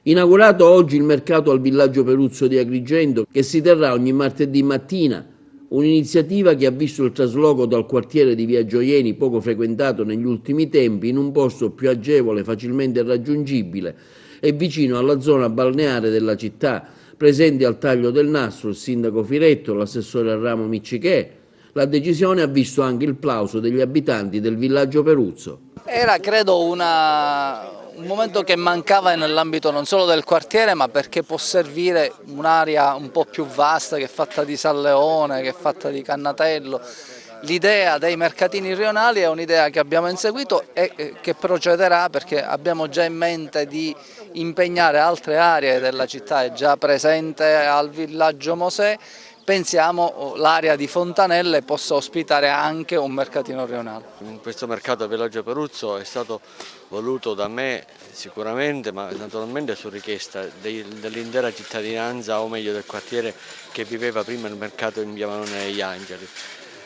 Inaugurato oggi il mercato al villaggio Peruzzo di Agrigento, che si terrà ogni martedì mattina, un'iniziativa che ha visto il trasloco dal quartiere di Via Gioieni, poco frequentato negli ultimi tempi, in un posto più agevole, facilmente raggiungibile e vicino alla zona balneare della città. Presenti al taglio del nastro il sindaco Firetto, l'assessore al ramo Miccichè. La decisione ha visto anche il plauso degli abitanti del villaggio Peruzzo. Era credo un momento che mancava nell'ambito non solo del quartiere, ma perché può servire un'area un po' più vasta che è fatta di San Leone, che è fatta di Cannatello. L'idea dei mercatini rionali è un'idea che abbiamo inseguito e che procederà, perché abbiamo già in mente di impegnare altre aree della città. È già presente al villaggio Mosè. Pensiamo l'area di Fontanelle possa ospitare anche un mercatino rionale. Questo mercato a Villaggio Peruzzo è stato voluto da me sicuramente, ma naturalmente su richiesta dell'intera cittadinanza, o meglio del quartiere che viveva prima il mercato in via Manone degli Angeli.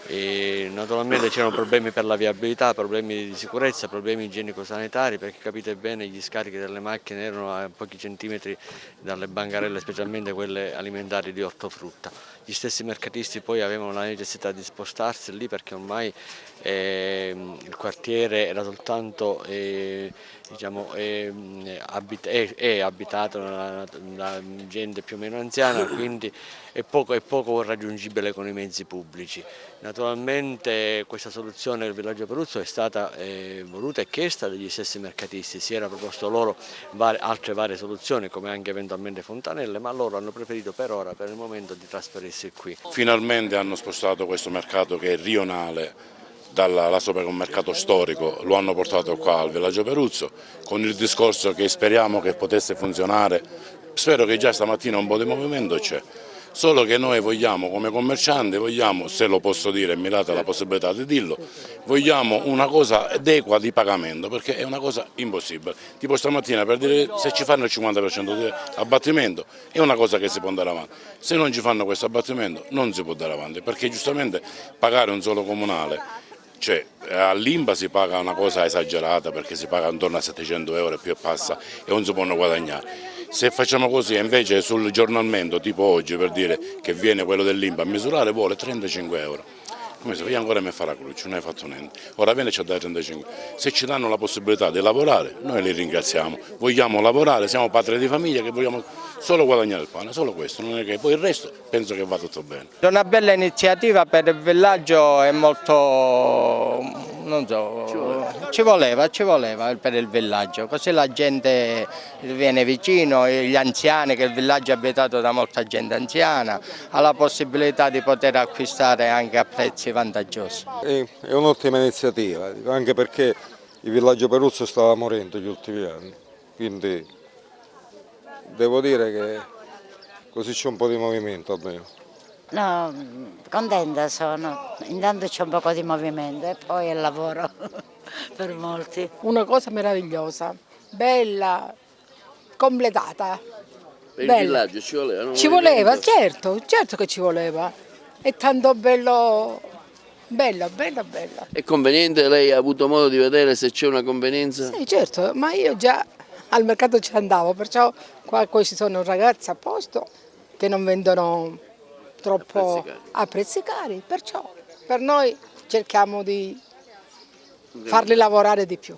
E naturalmente c'erano problemi per la viabilità, problemi di sicurezza, problemi igienico-sanitari, perché capite bene gli scarichi delle macchine erano a pochi centimetri dalle bancarelle, specialmente quelle alimentari di ortofrutta. Gli stessi mercatisti poi avevano la necessità di spostarsi lì perché ormai il quartiere era soltanto diciamo, è abitato da gente più o meno anziana, quindi è poco raggiungibile con i mezzi pubblici. Naturalmente questa soluzione del villaggio Peruzzo è stata voluta e chiesta dagli stessi mercatisti, si era proposto loro altre varie soluzioni come anche eventualmente Fontanelle, ma loro hanno preferito per ora, per il momento, di trasferirsi qui. Finalmente hanno spostato questo mercato che è rionale dal supermercato storico, lo hanno portato qua al villaggio Peruzzo con il discorso che speriamo che potesse funzionare. Spero che già stamattina un po' di movimento c'è. Solo che noi vogliamo, come commercianti, vogliamo, se lo posso dire, mi date la possibilità di dirlo, vogliamo una cosa adequa di pagamento, perché è una cosa impossibile. Tipo stamattina, per dire, se ci fanno il 50% di abbattimento, è una cosa che si può andare avanti. Se non ci fanno questo abbattimento, non si può andare avanti, perché giustamente pagare un solo comunale, cioè all'INPA si paga una cosa esagerata, perché si paga intorno a 700 euro e più e passa, e non si possono guadagnare. Se facciamo così invece sul giornalmento, tipo oggi per dire che viene quello dell'INPA a misurare, vuole 35 euro. Come se io ancora mi fa la croce, non hai fatto niente. Ora viene e ci dà 35. Se ci danno la possibilità di lavorare, noi li ringraziamo. Vogliamo lavorare, siamo padri di famiglia che vogliamo solo guadagnare il pane, solo questo, non è che poi il resto penso che va tutto bene. È una bella iniziativa per il villaggio, è molto, non so, ci voleva per il villaggio, così la gente viene vicino, gli anziani, che il villaggio è abitato da molta gente anziana, ha la possibilità di poter acquistare anche a prezzi vantaggiosi. È un'ottima iniziativa, anche perché il villaggio Peruzzo stava morendo negli ultimi anni, quindi devo dire che così c'è un po' di movimento almeno. No, contenta sono, intanto c'è un po' di movimento e poi è lavoro per molti. Una cosa meravigliosa, bella, completata. Per bella. il villaggio ci voleva? Non Ci voleva, certo che ci voleva. È tanto bello, bella. È conveniente? Lei ha avuto modo di vedere se c'è una convenienza? Sì, certo, ma io già al mercato ci andavo, perciò qua ci sono ragazzi a posto che non vendono troppo a prezzi cari, perciò per noi cerchiamo di farli lavorare di più.